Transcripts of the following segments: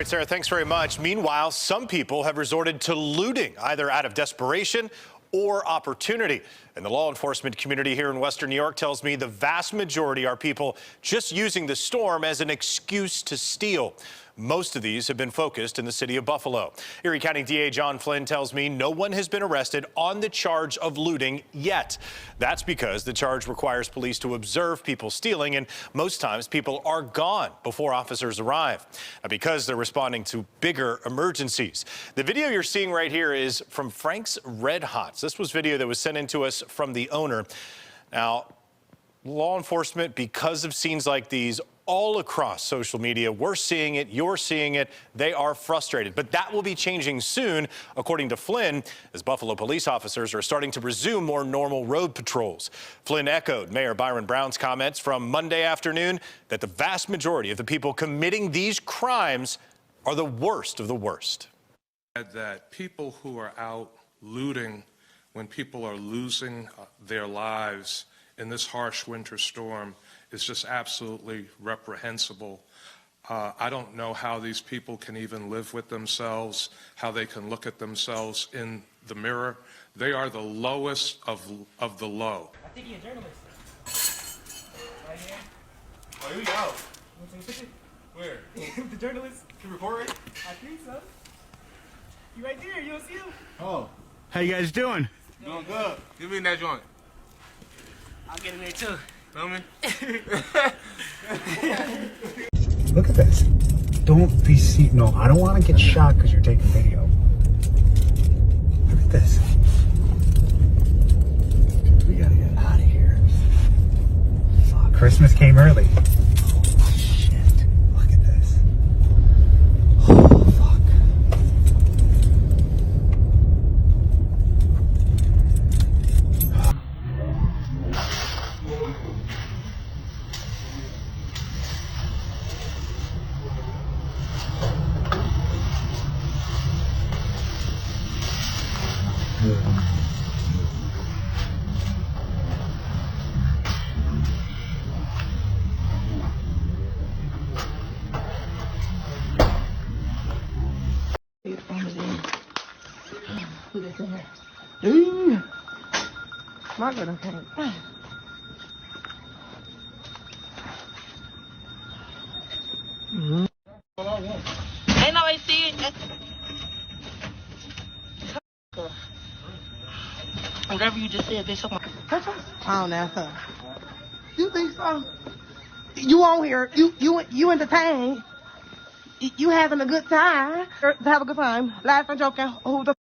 right, Sarah, thanks very much. Meanwhile, some people have resorted to looting, either out of desperation or opportunity. And the law enforcement community here in Western New York tells me the vast majority are people just using the storm as an excuse to steal. Most of these have been focused in the city of Buffalo. Erie County DA John Flynn tells me no one has been arrested on the charge of looting yet. That's because the charge requires police to observe people stealing, and most times people are gone before officers arrive because they're responding to bigger emergencies. The video you're seeing right here is from Frank's Red Hots. This was video that was sent in to us from the owner. Now, law enforcement, because of scenes like these all across social media, we're seeing it, you're seeing it, they are frustrated. But that will be changing soon, according to Flynn, as Buffalo police officers are starting to resume more normal road patrols. Flynn echoed Mayor Byron Brown's comments from Monday afternoon that the vast majority of the people committing these crimes are the worst of the worst. That people who are out looting when people are losing their lives in this harsh winter storm is just absolutely reprehensible. I don't know how these people can even live with themselves, how they can look at themselves in the mirror. They are the lowest of the low. I think you're a journalist. Right here. Oh, here we go. Want to take a picture? Where? The journalist. You recording? I think so. You right there. You don't see him? Oh. How you guys doing? Doing good. Give me that joint. I'll get in there too. Feel me? Look at this. Don't be no, I don't want to get shot because you're taking video. Look at this. We gotta get out of here. Fuck. Christmas came early. Oh, shit. Look at this. Oh, fuck. My God, okay. Ain't nobody see it. Whatever you just said, bitch. I don't know. You think so? You on here? You entertained? You having a good time? Have a good time. Laughing, joking. Who the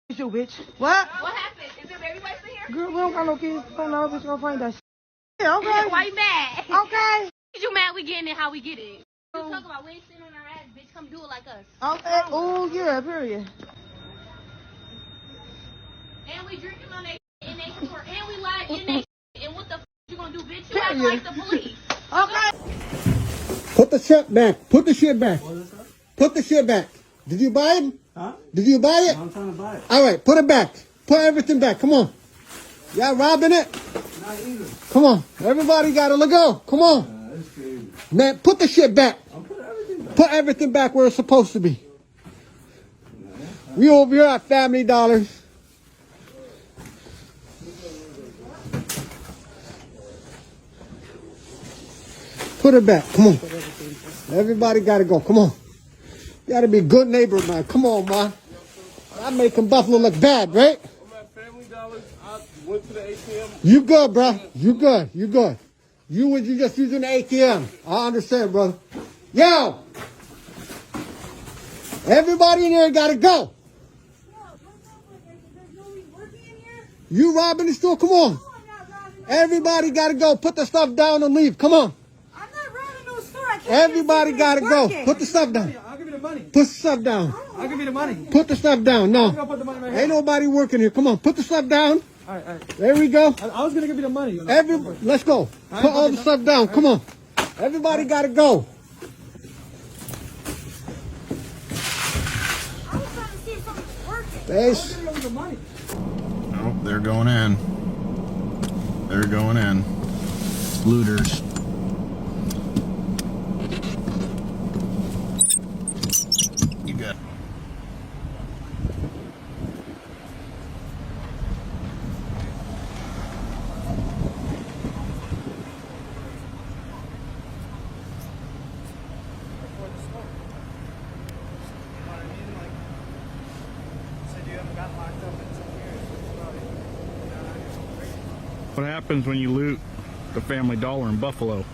is you, bitch? What? What happened? Is there baby wipes in here? Girl, we don't got no kids. Don't know, bitch. Go find that shit. Yeah, okay. Why you mad? Okay. You mad we getting it how we get it? You talk about we ain't sitting on our ass, bitch. Come do it like us. Okay. Oh, yeah, period. And we drinking on they in they store. And we lied in they and what the you gonna do, bitch? You act like the police. Okay. Put the shit back. Put the shit back. Put the shit back. Did you buy it? Huh? Did you buy it? I'm trying to buy it. All right, put it back. Put everything back. Come on. Y'all robbing it? Not either. Come on. Everybody got to let go. Come on. That's crazy. Man, put the shit back. I'm putting everything back. Put everything back where it's supposed to be. We over here at Family Dollars. Put it back. Come on. Everybody got to go. Come on. You got to be a good neighbor, man. Come on, man. I'm making Buffalo look bad, right? I'm at Family Dollars. I went to the ATM. You good, bro. You good. You good. You just using the ATM. I understand, brother. Yo! Everybody in there got to go. You robbing the store? Come on. Everybody got to go. Put the stuff down and leave. Come on. I'm not running no store. I can't. Everybody got to go. Put the stuff down. I'll give you the money. Put the stuff down. I'll give you the money. Put the stuff down. No. I'm gonna put the money right here. Ain't nobody working here. Come on. Put the stuff down. All right, all right. There we go. I was gonna give you the money. You know. Let's go. Put all the stuff down. Come on. Everybody got to go. I was trying to see if something was working. Base. I'll give you the money. Oh, they're going in. They're going in. Looters. What happens when you loot the Family Dollar in Buffalo?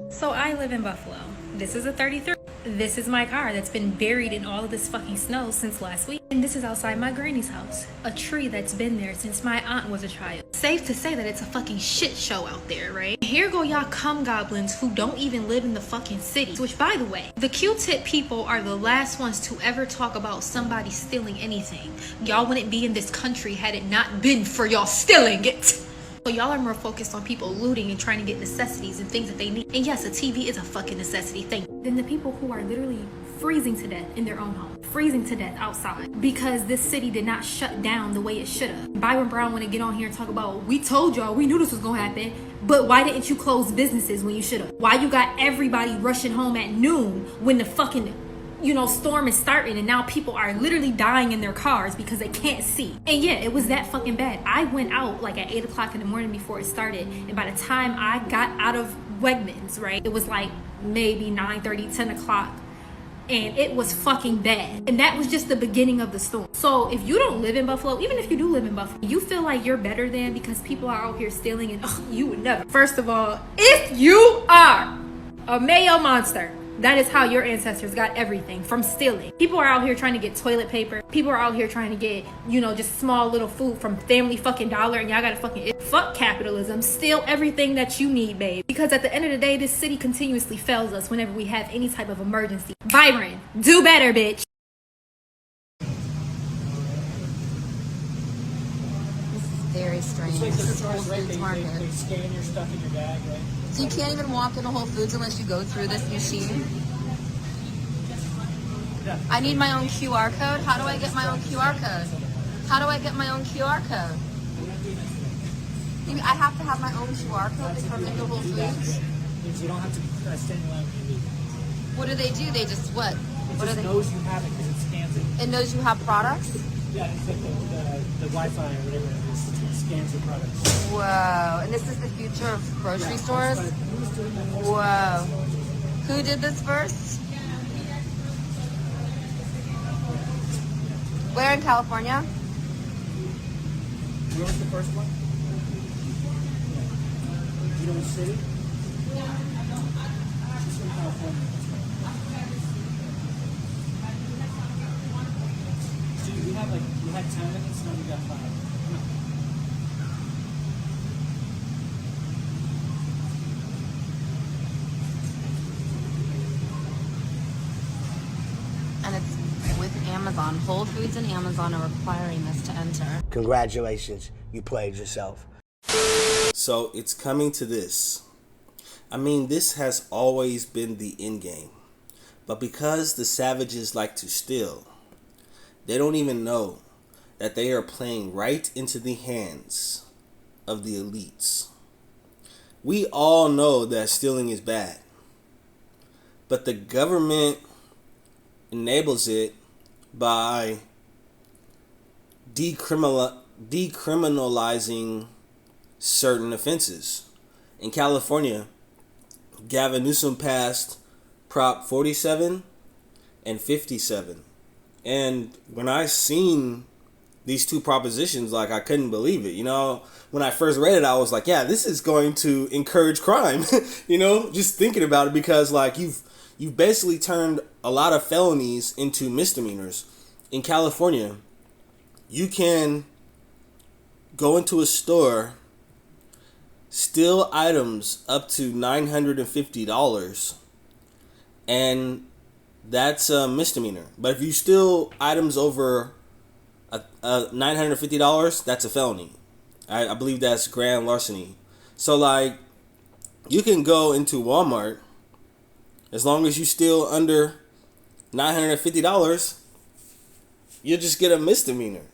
So I live in Buffalo. This is a 33. This is my car that's been buried in all of this fucking snow since last week. And this is outside my granny's house. A tree that's been there since my aunt was a child. Safe to say that it's a fucking shit show out there, right? Here go y'all cum goblins who don't even live in the fucking city. Which, by the way, the Q-tip people are the last ones to ever talk about somebody stealing anything. Y'all wouldn't be in this country had it not been for y'all stealing it. So y'all are more focused on people looting and trying to get necessities and things that they need. And yes, a TV is a fucking necessity thing. Then the people who are literally freezing to death in their own home, freezing to death outside because this city did not shut down the way it should have. Byron Brown want to get on here and talk about, we told y'all, we knew this was gonna happen, but why didn't you close businesses when you should have? Why you got everybody rushing home at noon when the fucking storm is starting and now people are literally dying in their cars because they can't see. And yeah, it was that fucking bad. I went out like at 8 o'clock in the morning before it started, and by the time I got out of Wegmans, right, it was like maybe 9:30, 10 o'clock, and it was fucking bad. And that was just the beginning of the storm. So if you don't live in Buffalo, even if you do live in Buffalo, you feel like you're better than because people are out here stealing, and you would never. First of all, if you are a Mayo monster, that is how your ancestors got everything, from stealing. People are out here trying to get toilet paper. People are out here trying to get, just small little food from Family fucking Dollar, and y'all gotta fucking fuck capitalism. Steal everything that you need, babe. Because at the end of the day, this city continuously fails us whenever we have any type of emergency. Byron, do better, bitch. Very strange. This is Whole Foods Market. They scan your stuff in your bag, right? So you can't even walk into Whole Foods unless you go through this machine? I need my own QR code. How do I get my own QR code? How do I get my own QR code? I have to have my own QR code to come into Whole Foods? You don't have to stand in line when you leave. What do they do? They just what? It just knows you have it because it scans it. It knows you have products? Yeah, it's like the Wi-Fi or whatever it is. It scans your products. Whoa. And this is the future of grocery stores? Whoa. Who did this first? Where in California? Where was the first one? You know which city? She's from California. Dude, we had 10 minutes, now we got 5. And it's with Amazon. Whole Foods and Amazon are requiring this to enter. Congratulations, you played yourself. So it's coming to this. I mean, this has always been the end game. But because the savages like to steal, they don't even know that they are playing right into the hands of the elites. We all know that stealing is bad. But the government enables it by decriminalizing certain offenses. In California, Gavin Newsom passed Prop 47 and 57. And when I seen these two propositions, I couldn't believe it. When I first read it, I was like, yeah, this is going to encourage crime. Just thinking about it, because you've basically turned a lot of felonies into misdemeanors. In California, you can go into a store, steal items up to $950, and that's a misdemeanor. But if you steal items over $950, that's a felony. I believe that's grand larceny. So you can go into Walmart, as long as you steal under $950, you'll just get a misdemeanor,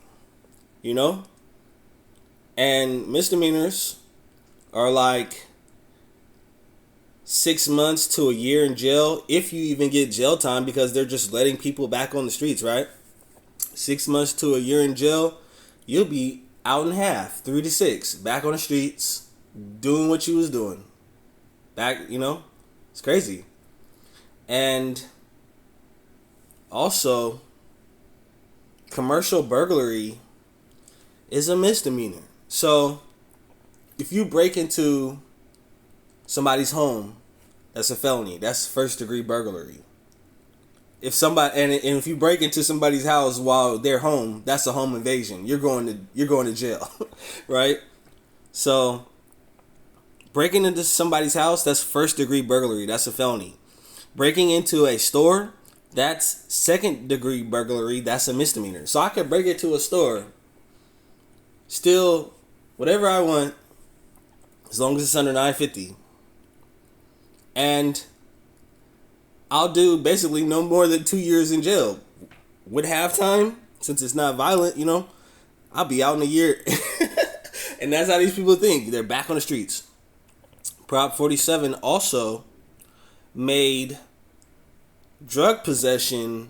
And misdemeanors are 6 months to a year in jail, if you even get jail time, because they're just letting people back on the streets, right? 6 months to a year in jail, you'll be out in half, 3 to 6, back on the streets, doing what you was doing. Back, it's crazy. And also, commercial burglary is a misdemeanor. So, if you break into somebody's home, that's a felony. That's first degree burglary. If somebody and if you break into somebody's house while they're home, that's a home invasion. You're going to jail, right? So, breaking into somebody's house, that's first degree burglary. That's a felony. Breaking into a store, that's second degree burglary. That's a misdemeanor. So I could break into a store, steal whatever I want, as long as it's under $9.50. And I'll do basically no more than 2 years in jail. With halftime, since it's not violent, I'll be out in a year. And that's how these people think. They're back on the streets. Prop 47 also made drug possession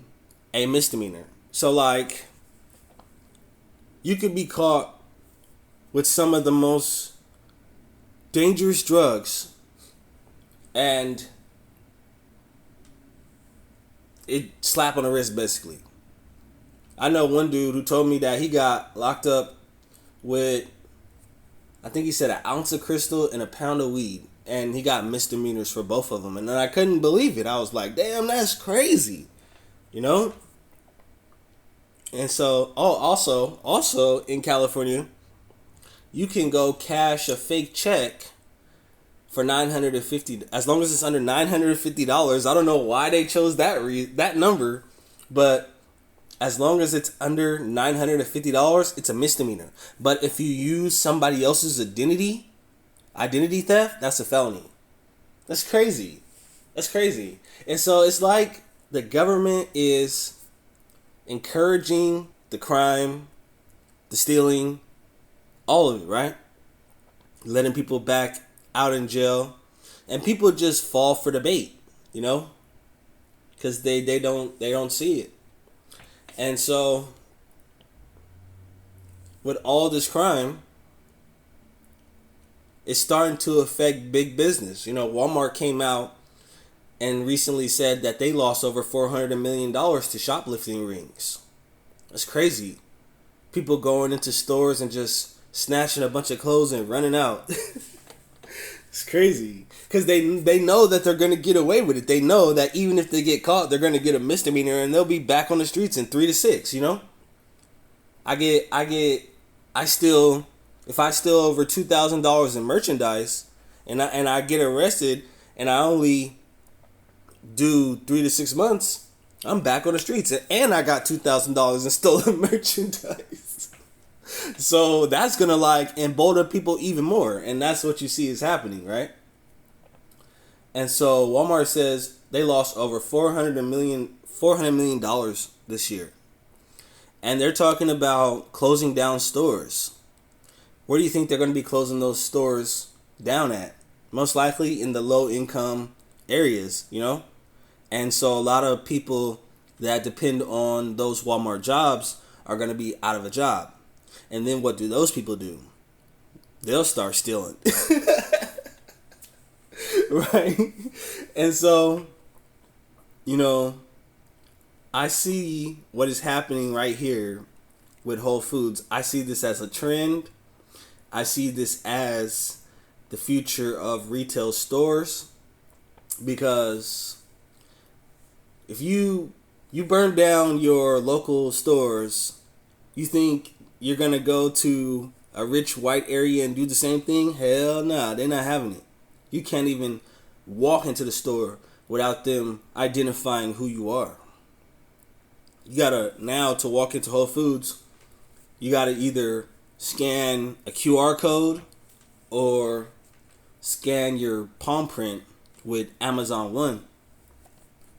a misdemeanor. So, like, you could be caught with some of the most dangerous drugs, and it slap on the wrist, basically. I know one dude who told me that he got locked up with, I think he said, an ounce of crystal and a pound of weed, and he got misdemeanors for both of them. And then I couldn't believe it. I was like, damn, that's crazy, And so, also in California, you can go cash a fake check for $950, as long as it's under $950. I don't know why they chose that number, but as long as it's under $950, it's a misdemeanor. But if you use somebody else's identity theft, that's a felony. That's crazy. And so it's like the government is encouraging the crime, the stealing, all of it, right? Letting people back out in jail, and people just fall for the bait, because they don't see it. And so with all this crime, it's starting to affect big business. Walmart came out and recently said that they lost over $400 million to shoplifting rings. That's crazy. People going into stores and just snatching a bunch of clothes and running out. It's crazy. Because they know that they're going to get away with it. They know that even if they get caught, they're going to get a misdemeanor and they'll be back on the streets in 3 to 6, If I steal over $2,000 in merchandise and I get arrested and I only do 3 to 6 months, I'm back on the streets and I got $2,000 in stolen merchandise. So that's going to embolden people even more. And that's what you see is happening, right? And so Walmart says they lost over $400 million this year. And they're talking about closing down stores. Where do you think they're going to be closing those stores down at? Most likely in the low income areas, And so a lot of people that depend on those Walmart jobs are going to be out of a job. And then what do those people do? They'll start stealing. Right? And so, I see what is happening right here with Whole Foods. I see this as a trend. I see this as the future of retail stores, because if you burn down your local stores, you think you're going to go to a rich white area and do the same thing? Hell nah, they're not having it. You can't even walk into the store without them identifying who you are. You gotta, now to walk into Whole Foods, you gotta either scan a QR code or scan your palm print with Amazon One.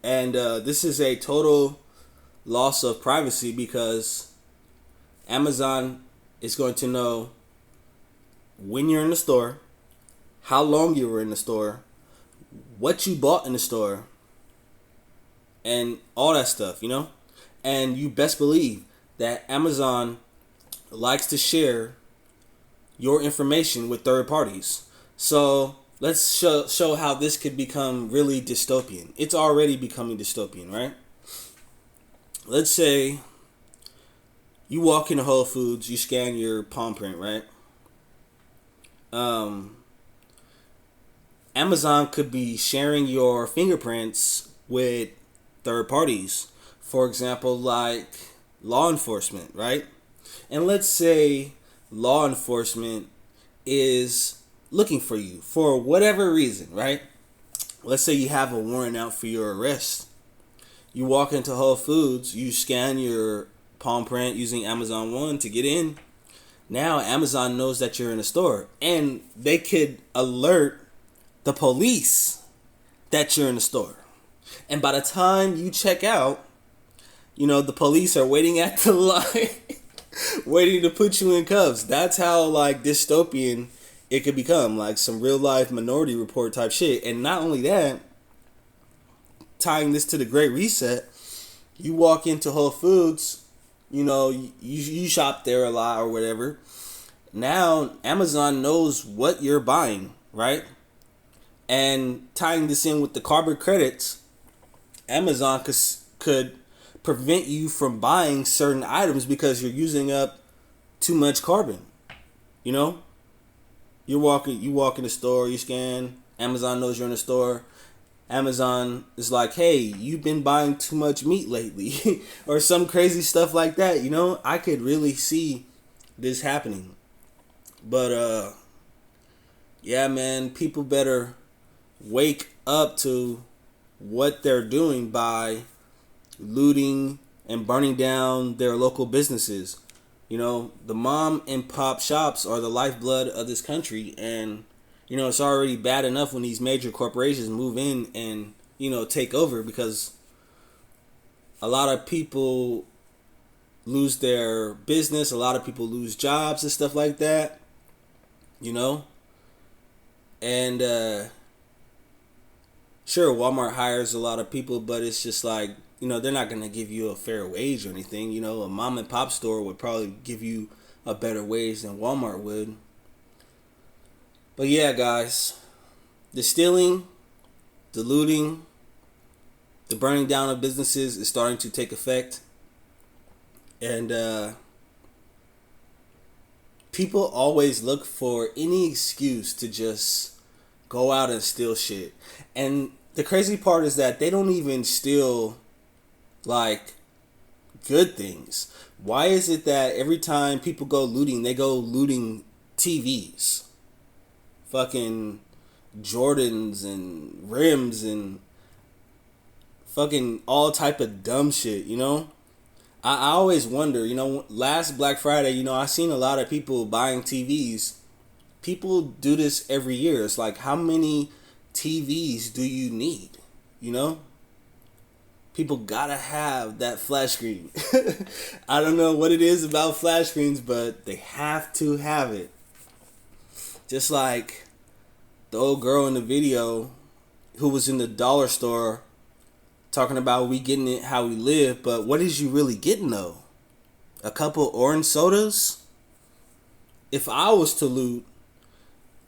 And this is a total loss of privacy, because Amazon is going to know when you're in the store, how long you were in the store, what you bought in the store, and all that stuff, And you best believe that Amazon likes to share your information with third parties. So let's show how this could become really dystopian. It's already becoming dystopian, right? Let's say you walk into Whole Foods, you scan your palm print, right? Amazon could be sharing your fingerprints with third parties. For example, like law enforcement, right? And let's say law enforcement is looking for you for whatever reason, right? Let's say you have a warrant out for your arrest. You walk into Whole Foods, you scan your palm print using Amazon One to get in. Now Amazon knows that you're in a store, and they could alert the police that you're in the store. And by the time you check out, the police are waiting at the line, waiting to put you in cuffs. That's how like dystopian it could become, like some real life Minority Report type shit. And not only that, tying this to the Great Reset, you walk into Whole Foods, you shop there a lot or whatever. Now Amazon knows what you're buying, right? And tying this in with the carbon credits, Amazon could prevent you from buying certain items because you're using up too much carbon. You walk in the store, you scan, Amazon knows you're in the store. Amazon is like, hey, you've been buying too much meat lately or some crazy stuff like that. I could really see this happening. But yeah, man, people better wake up to what they're doing by looting and burning down their local businesses. The mom and pop shops are the lifeblood of this country, and it's already bad enough when these major corporations move in and take over, because a lot of people lose their business, a lot of people lose jobs and stuff like that, and sure, Walmart hires a lot of people, but it's just like, they're not going to give you a fair wage or anything. A mom and pop store would probably give you a better wage than Walmart would. But yeah, guys, the stealing, the looting, the burning down of businesses is starting to take effect. And people always look for any excuse to just go out and steal shit. And the crazy part is that they don't even steal like good things. Why is it that every time people go looting, they go looting TVs, fucking Jordans and rims and fucking all type of dumb shit, I always wonder, last Black Friday, I seen a lot of people buying TVs. People do this every year. It's like, how many TVs do you need? People gotta have that flash screen. I don't know what it is about flash screens, but they have to have it. Just like the old girl in the video who was in the dollar store talking about we getting it how we live, but what is you really getting though? A couple orange sodas? If I was to loot,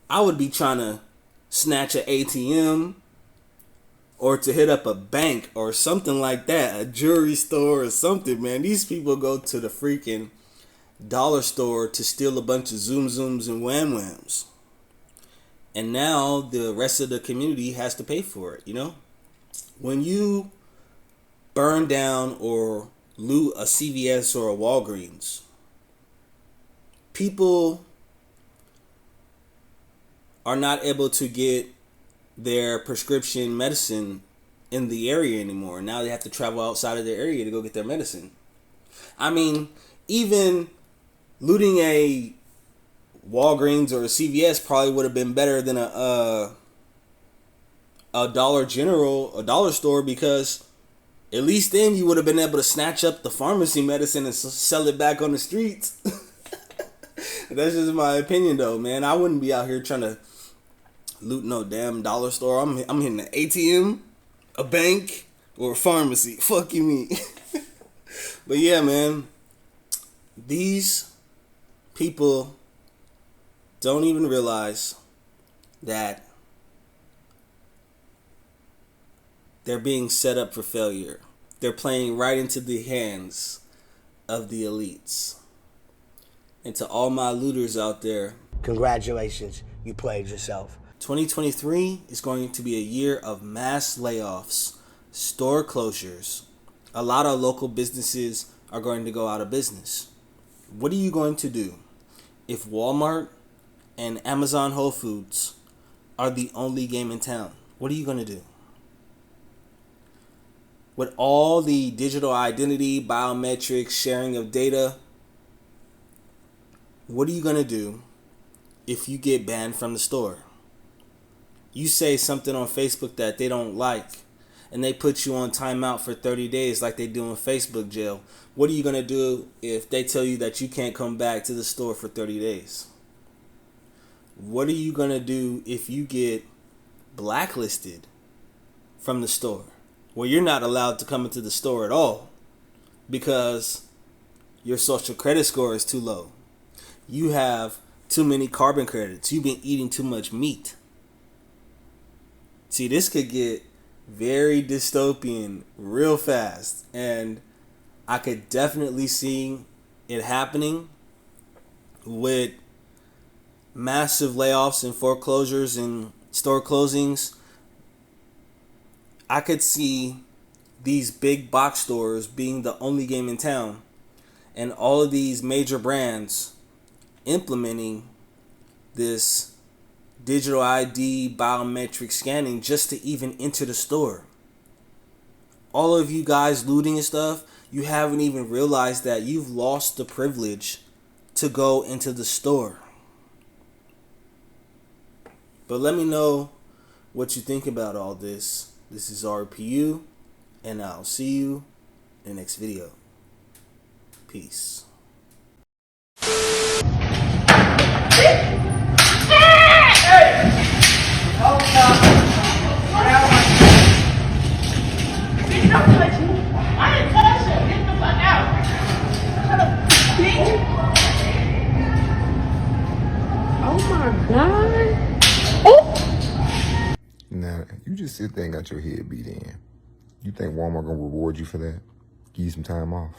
I would be trying to snatch an ATM or to hit up a bank or something like that, a jewelry store or something, man. These people go to the freaking dollar store to steal a bunch of Zoom Zooms and Wham Whams. And now the rest of the community has to pay for it, When you burn down or loot a CVS or a Walgreens, people are not able to get their prescription medicine in the area anymore. Now they have to travel outside of their area to go get their medicine. I mean, even looting a Walgreens or a CVS probably would have been better than a Dollar General, a dollar store, because at least then you would have been able to snatch up the pharmacy medicine and sell it back on the streets. That's just my opinion though, man. I wouldn't be out here trying to loot no damn dollar store. I'm hitting an ATM, a bank, or a pharmacy. Fuck you, me. But yeah, man, these people don't even realize that they're being set up for failure. They're playing right into the hands of the elites. And to all my looters out there, congratulations, you played yourself. 2023 is going to be a year of mass layoffs, store closures. A lot of local businesses are going to go out of business. What are you going to do if Walmart and Amazon Whole Foods are the only game in town? What are you going to do? With all the digital identity, biometrics, sharing of data, what are you going to do if you get banned from the store? You say something on Facebook that they don't like, and they put you on timeout for 30 days like they do in Facebook jail. What are you going to do if they tell you that you can't come back to the store for 30 days? What are you going to do if you get blacklisted from the store? Well, you're not allowed to come into the store at all because your social credit score is too low. You have too many carbon credits. You've been eating too much meat. See, this could get very dystopian real fast, and I could definitely see it happening with massive layoffs and foreclosures and store closings. I could see these big box stores being the only game in town, and all of these major brands implementing this digital ID biometric scanning just to even enter the store. All of you guys looting and stuff, you haven't even realized that you've lost the privilege to go into the store. But let me know what you think about all this. This is RPU, and I'll see you in the next video. Peace. Now, you just sit there and got your head beat in. You think Walmart gonna reward you for that? Give you some time off?